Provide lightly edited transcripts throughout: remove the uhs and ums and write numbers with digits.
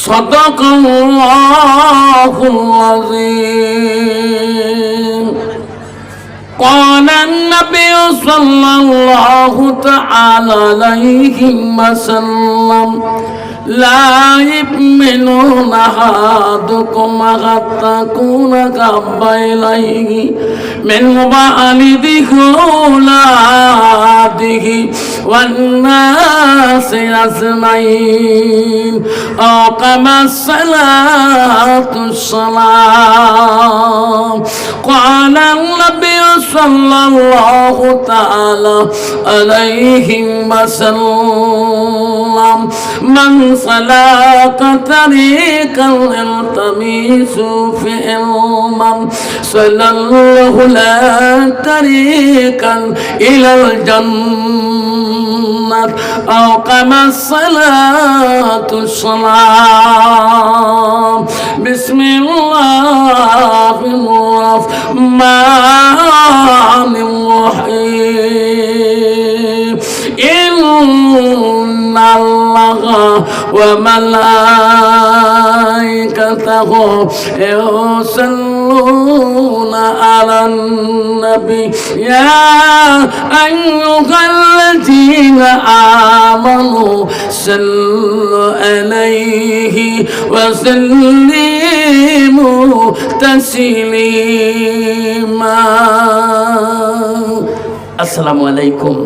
সাদাকাল্লাহুল আযীম। قال النبي صلى الله تعالى عليه وسلم لا يؤمن أحدكم حتى أكون أحب إليه من والده وأولاده والناس أجمعين أو كما الصلاة والسلام. قال النبي صلى الله تعالى عليه وسلم من سلك طريقا يلتمس فيه علما سهل الله له طريقا إلى الجنة أو كما الصلاة والسلام. بسم الله الرحمن الرحيم. إن الله وملائكته يصلون على النبي يا أيها الذين آمنوا صلوا عليه وسلموا تسليما. السلام عليكم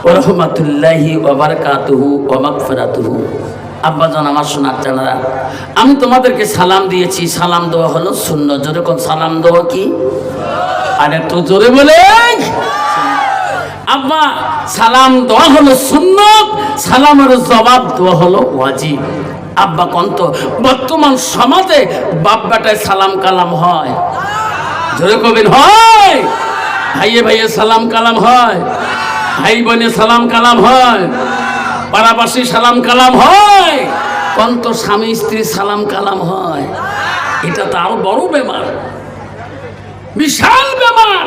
ওরহমাতুল্লাহি ওয়া বারাকাতুহু ওয়া মাগফিরাতুহু। আব্বাজান, আমার সোনার জানারা, আমি তোমাদেরকে সালাম দিয়েছি। সালাম দেওয়া হলো সুন্নাত। জোরে কোন সালাম দেওয়া কি? আর একটু জোরে বলে আব্বা, সালাম দেওয়া হলো সুন্নাত, সালামের জবাব দেওয়া হলো ওয়াজিব। আব্বা কন্ত বর্তমান সমাজে বাপ বেটায় সালাম কালাম হয়? জোরে কবেন হয়? ভাইয়ে ভাইয়ে সালাম কালাম হয়, ভাই বোনে সালাম কালাম হয়, পাড়াবাসী সালাম কালাম হয়, কন্ত স্বামী স্ত্রী সালাম কালাম হয়। এটা তো আরো বড় বেমার, বিশাল বেমার।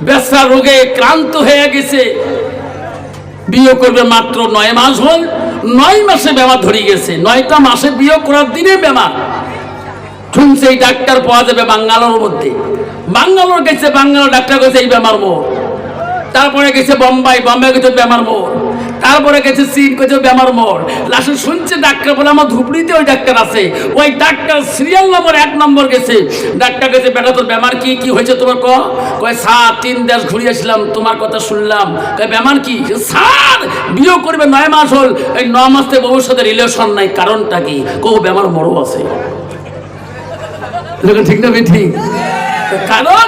বেচারা রোগে ক্লান্ত হয়ে গেছে, বিয়ে করবে মাত্র 9 মাস হল, 9 মাসে বেমার ধরে গেছে। 9টা মাসে বিয়ে করার দিনে বেমার। শুনছে এই ডাক্তার পাওয়া যাবে বাঙ্গালোর মধ্যে। বাঙ্গালোর গেছে, বাঙ্গালোর ডাক্তার গেছে এই বেমার মোর। তারপরে গেছে বোম্বাই, বোম্বাই গেছে বেমার মোড়। তারপরে গেছে চীন, গেছে বেমার মোড়। লাস্টে শুনছে ডাক্তার বলে আমার ধুবড়িতে ওই ডাক্তার আছে। ওই ডাক্তার সিরিয়াল নম্বর 1 নম্বর গেছে। ডাক্তার গেছে, বেটা তোর বেমার কি কি হয়েছে তোমার? কয় স্যার 3 দেশ ঘুরিয়েছিলাম, তোমার কথা শুনলাম। কয় বেমার কি? স্যার বিয়ে করবে 9 মাস হল, এই 9 মাস থেকে বউর সাথে রিলেশন নাই, কারণটা কি? কো বেমার মোড়ও আছে। ঠিক না ঠিক? কারণ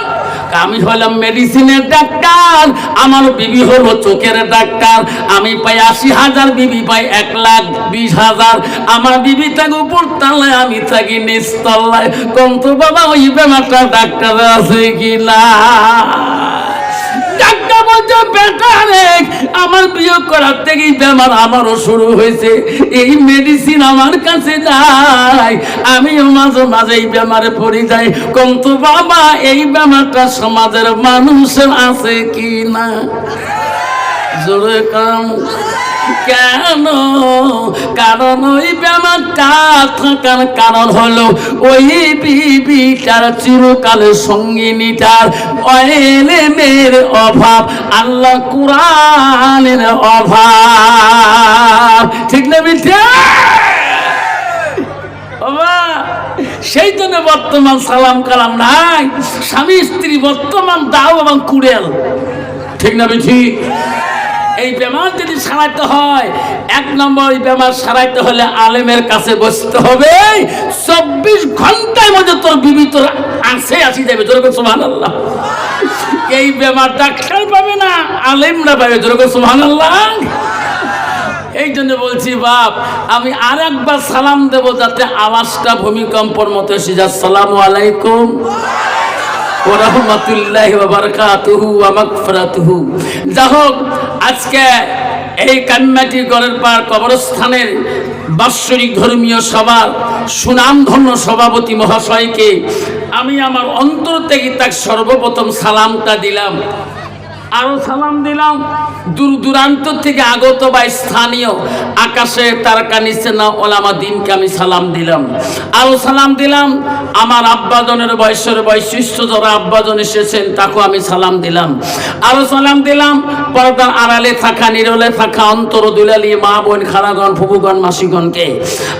আমি হলাম মেডিসিনের ডাক্তার, আমার বিবি হলো চোখের ডাক্তার। আমি পাই 80,000, বিবি পাই 1,20,000। আমার বিবি থাকে উপর তলায়, আমি থাকি নিচ তলায়। কন্ত বাবা ওই বেমারটা ডাক্তার আছে কিনা? ডাক্তার বলছে বেটা রে, আমার বিয়ে করার থেকেই বেমার আমারও শুরু হয়েছে। এই মেডিসিন আমার কাছে নাই, আমিও মাঝে মাঝে এই বেমারে পড়ে যাই। কিন্তু বাবা এই বেমারটা সমাজের মানুষের আছে কি না? জোরে কাম কেন? কারণ ওই বেমারটা থাকার কারণ হলো ওই বিবিটার চিরকালের সঙ্গিনীটার অয়েলের অভাব, আল্লাহ কুরআনের অভাব। ঠিক না বিঠা? সেই জন্য বর্তমান সালাম কালাম নাই, স্বামী স্ত্রী বর্তমান দাও এবং কুড়েল। ঠিক না বিঠি? এই বেমার যদি সারাইতে হয়, 1 নম্বর এই বেমার সারাইতে হলে আলেমের কাছে বসতে হবে। 24 ঘন্টার মধ্যে তোর বিবি তোর আসে আসি যাবে। যেরকম সুবহানাল্লাহ। এই বেমার ডাক্তার পাবে না, আলেমরা পাবে। যেরকম সুবহানাল্লাহ। এই জন্য বলছি বাপ, আমি আর একবার সালাম দেব যাতে আওয়াজটা ভূমিকম্পর মতো এসে যায়। আসসালামু আলাইকুম ওয়া রাহমাতুল্লাহি ওয়া বারাকাতুহু ওয়া মাগফিরাতুহু। যাই হোক, আজকে এই কান্নাটি গড়ের পার কবরস্থানের বাৎসরিক ধর্মীয় সভার সুনামধন্য সভাপতি মহাশয়কে আমি আমার অন্তর থেকে তার সর্বপ্রথম সালামটা দিলাম। আরো সালাম দিলাম দূর দূরান্ত থেকে আগত বা স্থানীয় আকাশে তারকা নিচে না ওলামা দিনকে আমি সালাম দিলাম। আরো সালাম দিলাম আমার আব্বাজনের বয়সের বৈশিষ্ট্য যারা আব্বাজন এসেছেন তাকেও আমি সালাম দিলাম। আরো সালাম দিলাম পর্দার আড়ালে থাকা নিরলে থাকা অন্তর দুলালি মা বোন খালাগণ ফুফুগণ মাসিগণকে।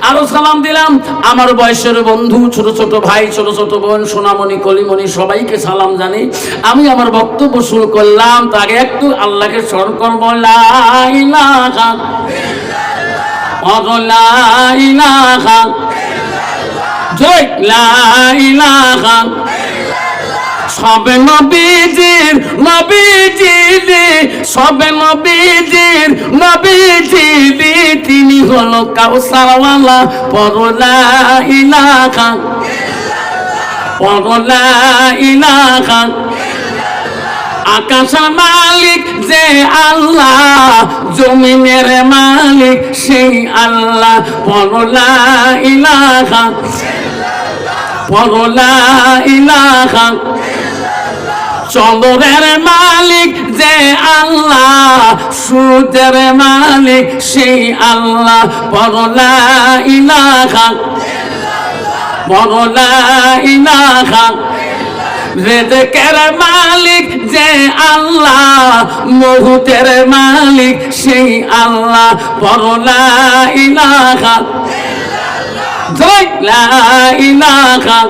আরো সালাম দিলাম আমার বয়সের বন্ধু ছোট ছোট ভাই ছোট ছোট বোন সোনামণি কলিমণি সবাইকে সালাম জানি। আমি আমার বক্তব্য শুরু করলাম তাকে একটু আল্লাহকে স্মরণ করব। লা ইলাহা ইল্লাল্লাহ লা ইলাহা জয় লা ইলাহা সবে নবীজির সবে নবীজির তিনি হলো কাউসারওয়ালা পড়ো লা ইলাহা পড়ো লা ইলাহা আকাশের মালিক যে আল্লাহ জমিনের মালিক সেই আল্লাহ পড়ো লা ইলাহা পড়ো লা ইলাহা চন্দ্রের মালিক যে আল্লাহ সূর্যের মালিক সেই আল্লাহ পড়ো লা ইলাহা পড়ো লা ইলাহা রিজকের মালিক যে আল্লাহ মৌতের মালিক সেই আল্লাহ পড়ো লা ইলাহা জয় লা ইলাহা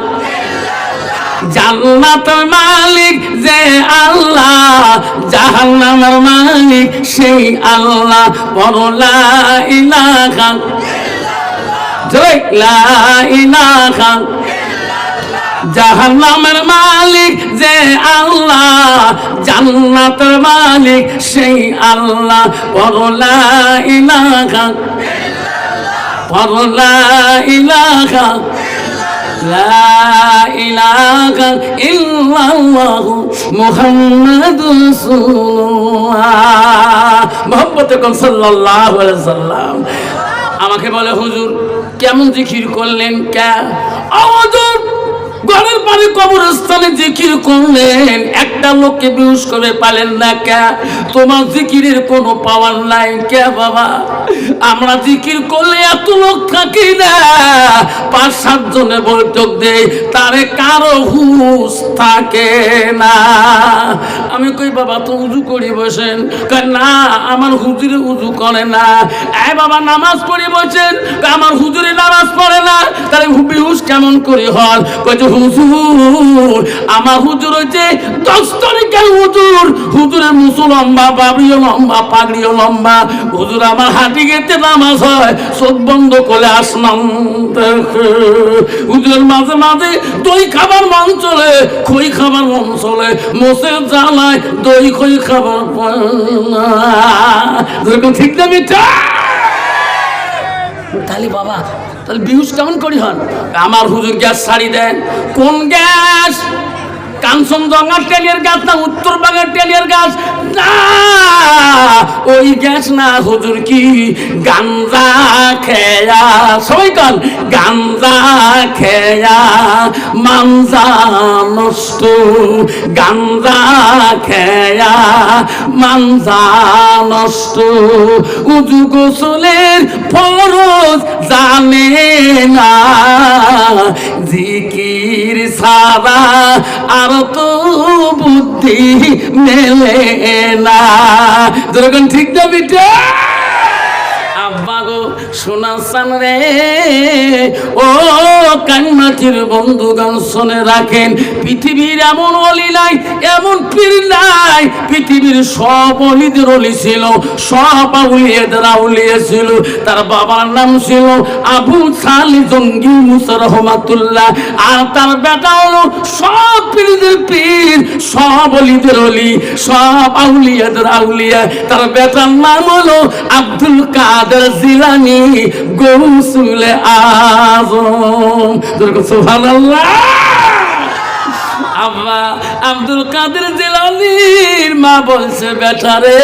জান্নাতের মালিক যে আল্লাহ জাহান্নামের মালিক সেই আল্লাহ পড়ো লা ইলাহা জয় লা ইলাহা জাহান্নামের মালিক যে আল্লাহ জান্নাতের মালিক সেই আল্লাহ পড়ো লা ইলাহা পড়ো লা ইলাহা লা ইলাহা ইল্লাল্লাহু মুহাম্মাদুর রাসূলুল্লাহ মুহাম্মদ সাল্লাল্লাহু আলাইহি ওয়াসাল্লাম। আমাকে বলে হুজুর কেমন জিকির করলেন? কে হুজুর ঘরের বাড়ি কবরস্থানে জিকির করলেন, একটা লোককে বেহুশ করে পালেন না কে? তোমার জিকিরের কোনো পাওয়ার নাই কে বাবা? আমরা জিকির করলে এত লোক থাকি না, 5-7 জনে বৈঠক দেয়, তারে কারো হুশ থাকে না। আমি কই বাবা তো উজু করি বসেন? না আমার হুজুরে উজু করে না। বাবা নামাজ পড়ি বসেন? আমার হুজুরে নামাজ পড়ে না। তাহলে বেহুশ কেমন করে হল? কইছে হুজুর আমার হুজুর হচ্ছে 10 তারিখের হুজুর, হুজুরের মুসু লম্বা, বাবরিও লম্বা, পাগড়িও লম্বা। হুজুর আমার হাঁটি গেতে নামাজ হয়, চোখ বন্ধ করে আসলাম। হুজুরের মাঝে মাঝে দই খাবার মন চলে, খই খাবার মন চলে, মোষের জ্বালায় দই খই খাবার ঠিক না মিঠা? তাহলে বাবা তাহলে বিহুস কেমন করি হন? আমার হুজুর গ্যাস ছাড়ি দেন। কোন গ্যাস? কাঞ্চনজঙ্ঘা টেলিয়ার গাছ না উত্তরবঙ্গের টেলিয়ার গাছ? না ওই গ্যাস না হুজুর, কি গাঞ্জা খেয়া, সবাই কন গাঞ্জা খেয়া মানজা নষ্ট, গাঞ্জা খেয়া মানজা নষ্ট। উজু গোসলের ফরজ জানে না, জিকির সারা আর তো বুদ্ধি মেলে না। যেরকম ঠিক না বিটা? আব্বা গো শোনাচ্ছেন রে ও কান্নাচির বন্ধুগণ, শুনে রাখেন পৃথিবীর এমন অলি নাই, এমন পীর নাই। পৃথিবীর সব অলিদের অলি ছিল, সব আউলিয়াদের আউলিয়া ছিল। তার বাবার নাম ছিল আবু সালি জঙ্গি মুসা রহমাতুল্লাহ, আর তার বেটা হলো সব পীরদের পীর, সব অলিদের অলি, সব আউলিয়াদের আউলিয়া। তার বেটার নাম হলো আব্দুল কাদের জিলানী গৌসুলে আজম। সুবহানাল্লাহ। আব্বা আব্দুল কাদের জিলানীর মা বলছে বেটারে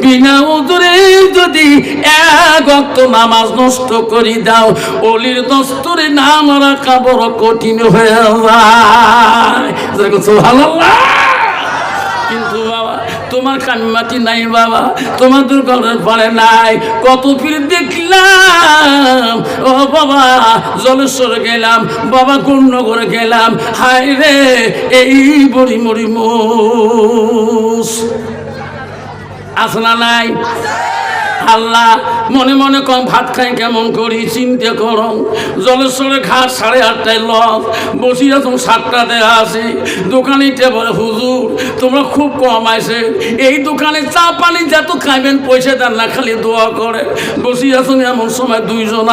বিনা উজুরে যদি 1 ওয়াক্ত নামাজ নষ্ট করে দাও, অলির দস্তরে নাম রাখা বড় কঠিন হয়ে যায়। সুবহানাল্লাহ। কিন্তু বাবা তোমার কান্নাটি নাই বাবা, তোমাদের ঘরের পরে নাই। কত ফির দেখলাম ও বাবা, জলেশ্বরে গেলাম বাবা, গুণনগরে গেলাম, হায় রে এই বড়ি মরি মোষ আসনা নাই। আল্লাহ মনে মনে কম ভাত খাই কেমন করি চিন্তা করো। জলেশ্বরের ঘাট 8:30টায় লক, বসিয়া তুমি 7টাতে আসি। দোকানিটা বলে হুজুর তোমরা খুব কম আসে, এই দোকানে চা পানি যত খাইবেন পয়সা দেন না, খালি দোয়া করে। বসিয়া তুমি এমন সময় 2 জন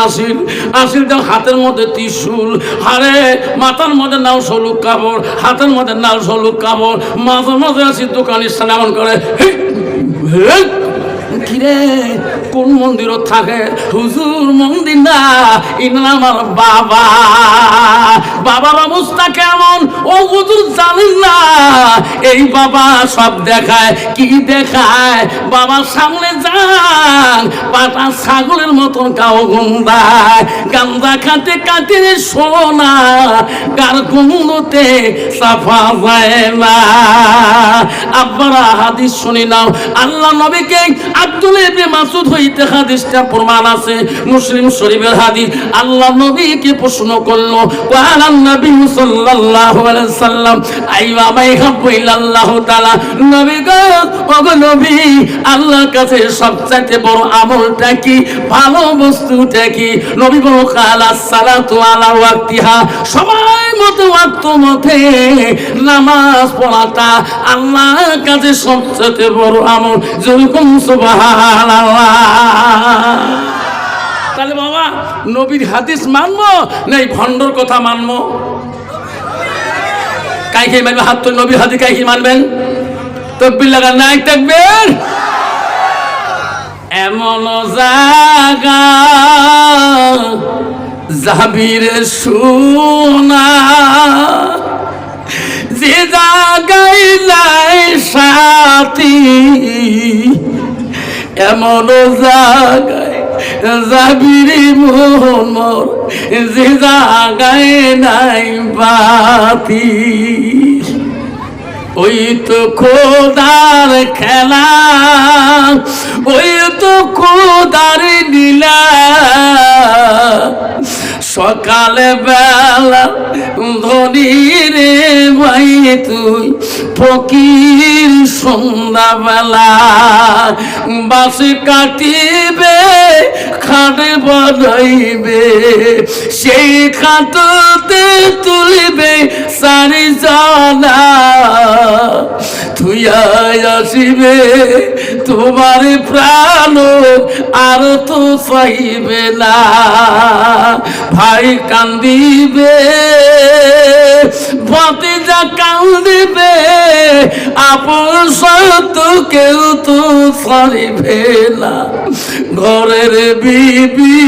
আসিল তো হাতের মধ্যে ত্রিশূল, হারে মাথার মধ্যে নাও সলুক কাপড়, হাতের মধ্যে নাও সলুক কাপড়, মাথার মধ্যে আসি দোকানের সামনে এমন করে কিরে কোন মন্দিরও থাকে? হুজুর মন্দির না, ইনা আমার বাবা। বাবার অবস্থা কেমন ও হুজুর জানেন না? এই বাবা সব দেখায়। কি দেখায়? বাবার সামনে যান পাটা ছাগলের মতন কাউ গন্ধায়, গান্দা খাতে কাটে সোনা গার কুমুতে সাফা যায় না। আব্বারা হাদিস শুনি নাও, আল্লাহ নবীকে আব্দুল্লাহ ইবনে মাসউদ হইতে হাদিসটা প্রমাণ আছে, মুসলিম শরীফের হাদিস। আল্লাহ নবীকে প্রশ্ন করলো, ওয়ালান নবী সাল্লাল্লাহু আলাইহি সাল্লাম আইয়া মাইহাব্বু ইল্লাল্লাহু তাআলা, নবী গো ওগো নবী, আল্লাহর কাছে সবচেয়ে বড় আমলটা কি, ভালো বস্তুটা কি? নবী বলল কালাস সালাতু আলা ওয়াক্তিহা, সময় মতো ওয়াক্ত মতে নামাজ পড়াটা আল্লাহর কাছে সবচেয়ে বড় আমল। যেরকম সুবহানাল্লাহ। তাহলে বাবা নবীর হাদিস মানবো না এই ভণ্ডর কথা মানবো? কাইকে মানবে? হাত তো নবীর হাদিস কাইকে মানবেন? তাকবীর লাগান, নাই তাকবীর। এমন জায়গা যাবির সোনা, যে জায়গায় নাই সাথী, এমন জায়গায় যাবিরে মোহন মোর, যে জায়গায় নাই বাতি। ওই তো খোদার খেলা, ওই তো খোদার লীলা, সকালে বেলা ধনী রে ভাই তুই ফকির, সন্ধ্যা বেলা বাসে কাটিবে খাটে বানাইবে, সেই খাটতে তুলিবে সারি জানা, তুই আসিবে তোমার প্রাণ আর তো পাইবে না। ভাই কান্দিবে, ভাতিজা কান্দিবে, আপন সত্য কেউ তো ছাড়িবে না। ঘরের বিবি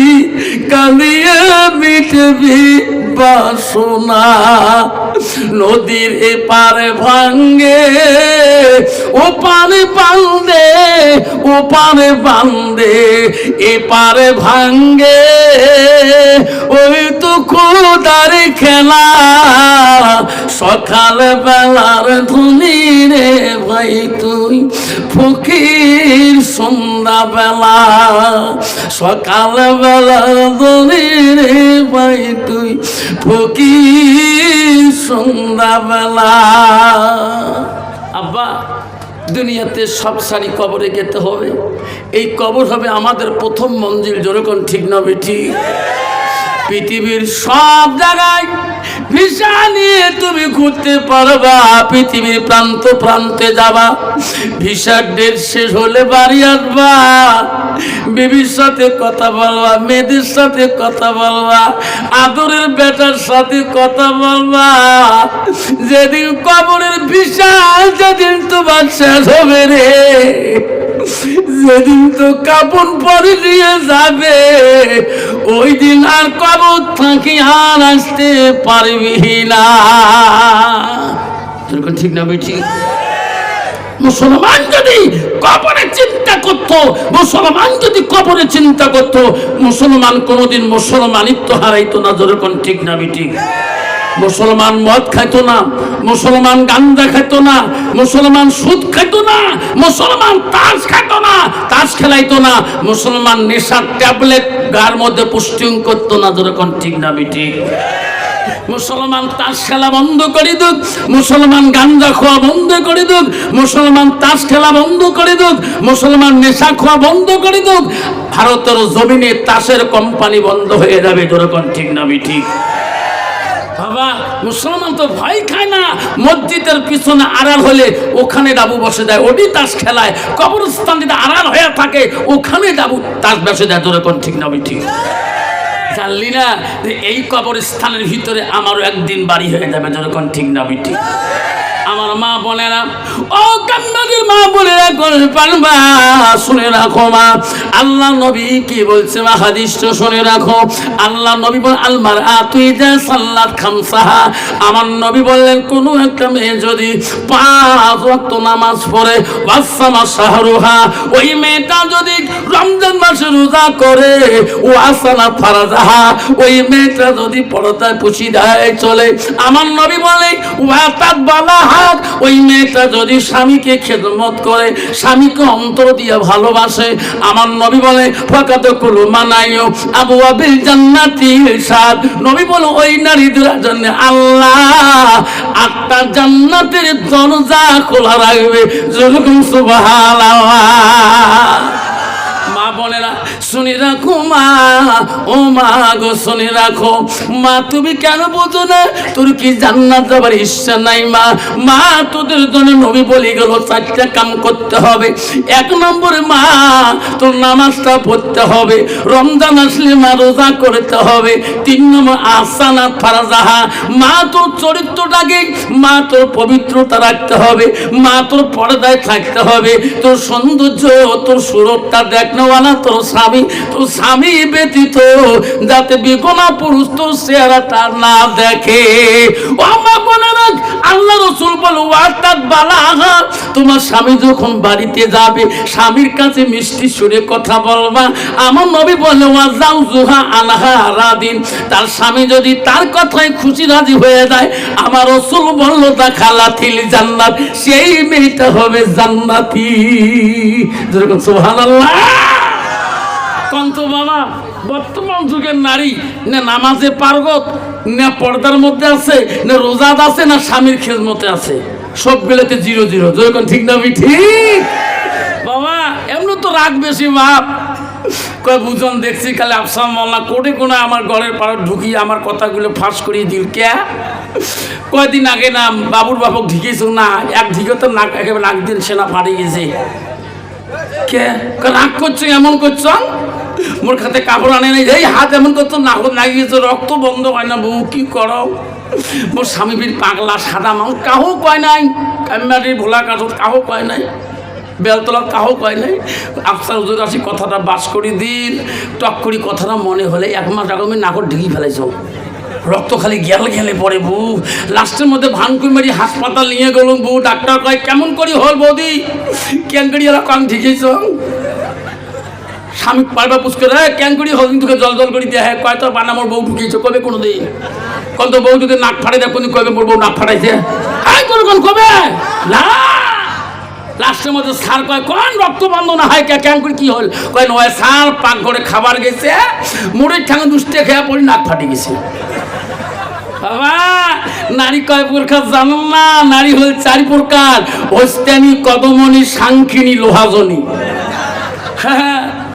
কাঁদিয়ে মিটবি বাসনা, নদীর এপারে ভাঙ্গে ওপারে বান্ধে, ওপারে বান্ধে এপারে ভাঙ্গে, ওই তো খোদার খেলা। সকাল বেলার ধনী রে ভাই তুই ফকির, সন্ধ্যা বেলা সকাল বেলা ধনী রে ভাই তুই ফকির, সন্ধ্যা বেলা। আব্বা দুনিয়াতে সব সারি কবরে যেতে হবে, এই কবর হবে আমাদের প্রথম মঞ্জিল। যেরকম ঠিক না বেঠি? পৃথিবীর সব জায়গায় ভিসা নিয়ে তুমি ঘুরতে পারবা, পৃথিবীর প্রান্ত প্রান্তে যাবা, ভিসার ডেট শেষ হলে বাড়ি আসবা, বিবির সাথে কথা বলবা, মেয়েদের সাথে কথা বলবা, আদরের বেটার সাথে কথা বলবা। যেদিন কবরের ভিসা, যেদিন তোমার শেষ হবে রে, যেদিন তো কাপড় পরে নিয়ে যাবে, ওই দিন আর কবর থাকি আর আসতে পারবি না। ঠিক না বেঠি? মুসলমান যদি কবরে চিন্তা করত, মুসলমান যদি কবরে চিন্তা করত, মুসলমান কোনোদিন মুসলমানিত্ব হারাইতো না। যেরকম ঠিক না বেঠি? মুসলমান মদ খাইতো না, মুসলমান গাঁজা খাইতো না, মুসলমান সুদ খাইতো না, মুসলমান তাস খাইতো না, তাস খেলাইতো না, মুসলমান নেশার ট্যাবলেট গার মধ্যে পুষ্টিং করতো না। যেরকম ঠিক না ঠিক? মুসলমান তাস খেলা বন্ধ করে দুক, মুসলমান গাঁজা খাওয়া বন্ধ করে দুক, মুসলমান তাস খেলা বন্ধ করে দুক, মুসলমান নেশা খাওয়া বন্ধ করে দুক, ভারতের জমিনে তাসের কোম্পানি বন্ধ হয়ে যাবে। যেরকম ঠিক না ঠিক? বাবা, মুসলমান তো ভয় খায় না, মসজিদের পিছনে আড়াল হলে ওখানে ডাবু বসে দেয়, ওটি তাস খেলায়। কবরস্থান যদি আড়াল হয়ে থাকে ওখানে ডাবু তাস বসে দেয়। যেরকম ঠিক না ঠিক? জানলি না যে এই কবরস্থানের ভিতরে আমারও একদিন বাড়ি হয়ে যাবে। যেরকম ঠিক না ঠিক? আমার মা বলে না, ও কান্নাদের মা বলে রাখো, পারবা শুনে রাখো মা, আল্লাহ নবী কি বলছে মা, হাদিসটা শুনে রাখো। আল্লাহ নবী বলেন আলমার তুই যা সাল্লাত খামসাহা, আমার নবী বললেন কোন একটা মেয়ে যদি 5 ওয়াক্ত নামাজ পড়ে, ওয়াসামা শাহরুহা, ওই মেয়েটা যদি রমজান মাসে রোজা করে, ও আসানা ফারাজাহা, ওই মেয়েটা যদি পর্দায় পুশিদায় চলে, আমার নবী বলে ওয়াতাত বালা, ওই মেয়েটা যদি স্বামীকে খেদমত করে, স্বামীকে অন্তর দিয়ে ভালোবাসে, আমার নবী বলে ফাকাত কুলু মানাইও আবু আবিল জান্নাতিল সাদ, নবী বলে ওই নারীদের জন্য আল্লাহ 8টা জান্নাতের দরজা খোলা রাখবে। যেরকম সুবহানাল্লাহ। মা বোনেরা শুনে রাখো মা, ও মা গো শুনে রাখো মা, তুমি কেন বোঝো না? তোর কি জান্নাত যাবার ইচ্ছা নাই মা? মা তোদের জন্য নবী বলে গেল 4টা কাম করতে হবে। 1 নম্বরে মা তোর নামাজটা পড়তে হবে, রমজান আসলে মা রোজা করতে হবে। 3 নম্বর আসানাত ফারাজাহা, মা তোর চরিত্রটাকে, মা তোর পবিত্রতা রাখতে হবে, মা তোর পর্দায় থাকতে হবে, তোর সৌন্দর্য, তোর সুরতটা দেখনেওয়ালা তোর স্বামী, তোর স্বামী ব্যতীত যাতে বিকনা পুরুষ তোর চেহারাটা না দেখে। ও মা বোনেরা, আল্লাহ রাসূল বলে ওয়াতাত বালাহা, তোমার স্বামী যখন বাড়িতে যাবে স্বামীর কাছে মিষ্টি সুরে কথা বলবা। আমার নবী বলে ওয়াজাউজুহা আনহা রাদিন, তার স্বামী যদি তার কথায় খুশি রাজি হয়ে যায়, আমার রাসূল বলল তা খালাতিল জান্নাত, সেই মেয়েটা হবে জান্নাতি। যেরকম সুবহানাল্লাহ। কন্ত বাবা, বর্তমান যুগের নারী না নামাজে পারগত, না পর্দার মধ্যে আছে, না রোজাদ আছে, না স্বামীর খেদমতে আছে, সবগুলোতে 0-0। যেরকম ঠিক না ঠিক? বাবা এমনি তো রাগ বেশি বাপ, কয় বুঝন দেখছি খালি আফসান মোল্লা কোটে কোনা আমার ঘরের পাড়া ঢুকিয়ে আমার কথাগুলো ফাঁস করিয়ে দিল। কে কয়দিন আগে না বাবুর বাপক ঢিকেছ না, এক ঢিকে তো নাক একেবারে নাক দিন সেনা ফাটে গেছে। কে রাগ করছো, এমন করছো? মোর খাতে কাপড় আনে নাই, এই হাত এমন করতো, নাক লাগিয়েছে, রক্ত বন্ধ হয় না। বউ কি করো? মোর স্বামী বীর পাগলা সাদা মানুষ, কাহো কয় নাই, কান্নাটির ভোলা কাঠত কাহো কয় নাই, বেলতলার কাহো কয় নাই। আফসার হুজুর আসি কথাটা বাস করি দিন, টক করি কথাটা মনে হলে 1 মাস আগে আমি নাকর ঢেকে ফেলেছ, রক্ত খালি গেলে পড়ে। বউ লাস্টের মধ্যে ভানকুই মারি হাসপাতাল নিয়ে গেল। বউ ডাক্তার কয় কেমন করি হল বৌদি, কেন করি এরা কম ঢেকেছ? স্বামী পারবা পুষ করে কেন করি হল, তোকে জল করি দিয়ে হ্যাঁ কয় তো বানামোর বউ ঢুকিয়েছ, কবে কোনো দিন? কত বউ যদি নাক ফাটাই দেয় কোন কবে মোর বউ নাক ফাটাইছে? হ্যাঁ কোন কবে না। লাস্টের মধ্যে সার কয় কোন রক্ত বন্ধ না হয় কেন করে কি হল? কয় নয় সার পাক করে খাবার গেছে, মুড়ির ঠাঙে দুষ্টে খেয়ে পড়ি নাক ফাটে গেছে। বাবা নারী কয় প্রকার জানো না? নারী হল 4 প্রকার, অস্তানি, কদমনি, সাংখিনী, লোহাজনী। হ্যাঁ